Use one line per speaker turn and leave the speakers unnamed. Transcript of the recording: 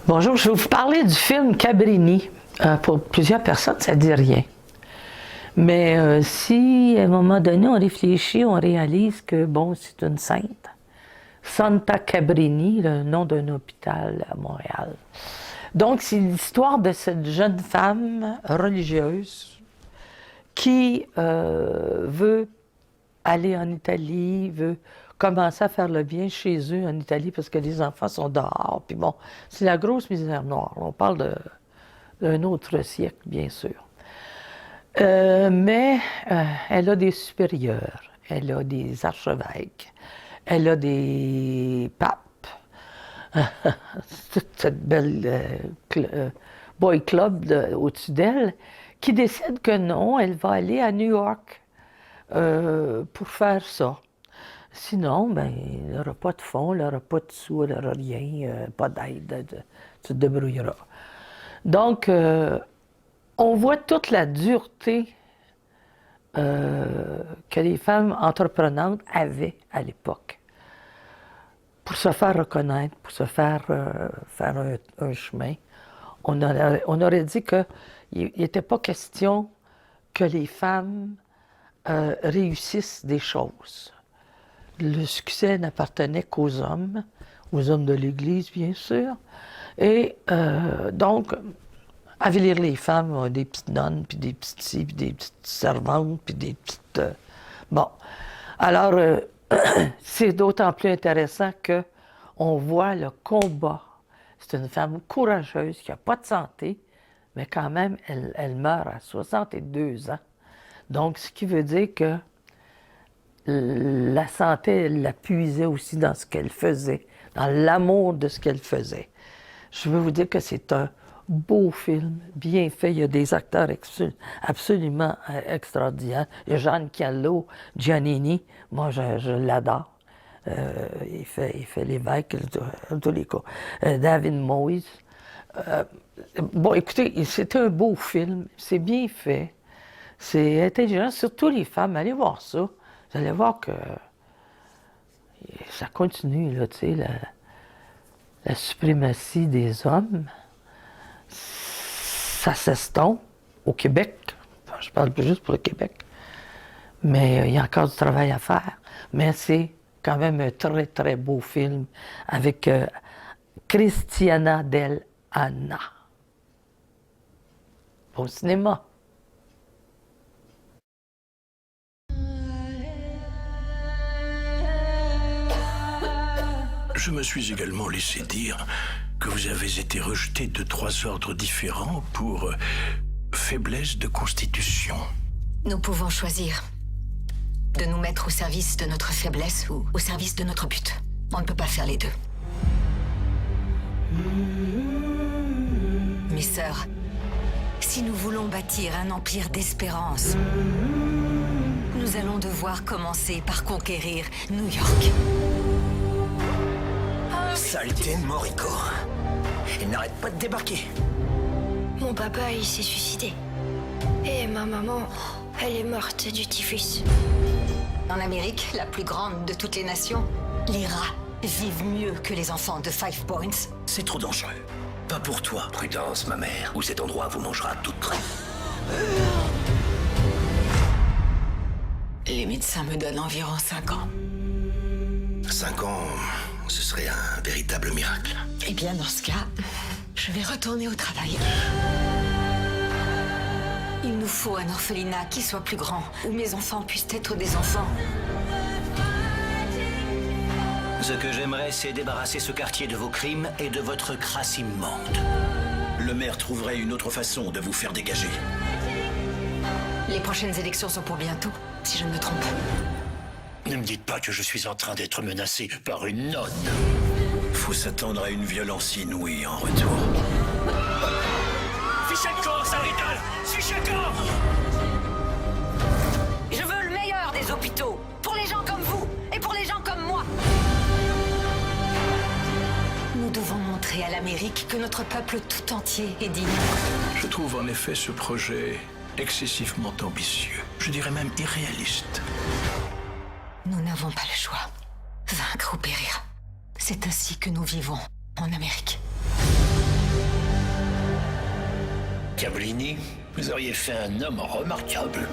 Bonjour, je vais vous parler du film Cabrini. Pour plusieurs personnes, ça ne dit rien. Mais si, à un moment donné, on réfléchit, on réalise que, bon, c'est une sainte. Santa Cabrini, le nom d'un hôpital à Montréal. Donc, c'est l'histoire de cette jeune femme religieuse qui veut aller en Italie, veut commencer à faire le bien chez eux en Italie parce que les enfants sont dehors. Puis bon, c'est la grosse misère noire. On parle d'un autre siècle, bien sûr. Mais elle a des supérieurs, elle a des archevêques, elle a des papes. Toute cette belle boy club au-dessus d'elle qui décide que non, elle va aller à New York pour faire ça. Sinon, ben, il n'aura pas de fonds, il n'aura pas de sous, il n'aura rien, pas d'aide, tu te débrouilleras. Donc, on voit toute la dureté que les femmes entreprenantes avaient à l'époque pour se faire reconnaître, pour se faire un chemin. On aurait dit qu'il n'était pas question que les femmes réussissent des choses. Le succès n'appartenait qu'aux hommes de l'Église, bien sûr. Et donc, avilir les femmes, des petites nonnes, puis des petites filles, puis des petites servantes, puis des petites... Bon. Alors, c'est d'autant plus intéressant qu'on voit le combat. C'est une femme courageuse qui n'a pas de santé, mais quand même, elle meurt à 62 ans. Donc, ce qui veut dire que la santé, elle la puisait aussi dans ce qu'elle faisait, dans l'amour de ce qu'elle faisait. Je veux vous dire que c'est un beau film, bien fait. Il y a des acteurs absolument extraordinaires. Il y a Giancarlo Giannini, moi je l'adore. Il fait l'évêque, en tous les cas. David Moyes. Bon, écoutez, c'est un beau film, c'est bien fait, c'est intelligent, surtout les femmes. Allez voir ça. Vous allez voir que ça continue, là, tu sais, la suprématie des hommes, ça s'estompe au Québec. Enfin, je parle plus juste pour le Québec. Mais il y a encore du travail à faire. Mais c'est quand même un très, très beau film avec Christiana Del Anna. Au cinéma.
Je me suis également laissé dire que vous avez été rejeté de 3 ordres différents pour faiblesse de constitution.
Nous pouvons choisir de nous mettre au service de notre faiblesse ou au service de notre but. On ne peut pas faire les deux. Mes sœurs, si nous voulons bâtir un empire d'espérance, nous allons devoir commencer par conquérir New York.
Saleté Morico. Il n'arrête pas de débarquer.
Mon papa, il s'est suicidé. Et ma maman, elle est morte du typhus.
En Amérique, la plus grande de toutes les nations, les rats vivent mieux que les enfants de Five Points.
C'est trop dangereux. Pas pour toi. Prudence, ma mère, ou cet endroit vous mangera toute crue.
Les médecins me donnent environ 5 ans.
5 ans, ce serait un véritable miracle.
Eh bien, dans ce cas, je vais retourner au travail. Il nous faut un orphelinat qui soit plus grand, où mes enfants puissent être des enfants.
Ce que j'aimerais, c'est débarrasser ce quartier de vos crimes et de votre crasse immonde.
Le maire trouverait une autre façon de vous faire dégager.
Les prochaines élections sont pour bientôt, si je ne me trompe.
Ne me dites pas que je suis en train d'être menacé par une nonne. Faut s'attendre à une violence inouïe en retour.
Fichenko, Saridal! Fichenko!
Je veux le meilleur des hôpitaux, pour les gens comme vous et pour les gens comme moi. Nous devons montrer à l'Amérique que notre peuple tout entier est digne.
Je trouve en effet ce projet excessivement ambitieux. Je dirais même irréaliste.
Nous n'avons pas le choix. Vaincre ou périr. C'est ainsi que nous vivons en Amérique.
Cablini, vous auriez fait un homme remarquable.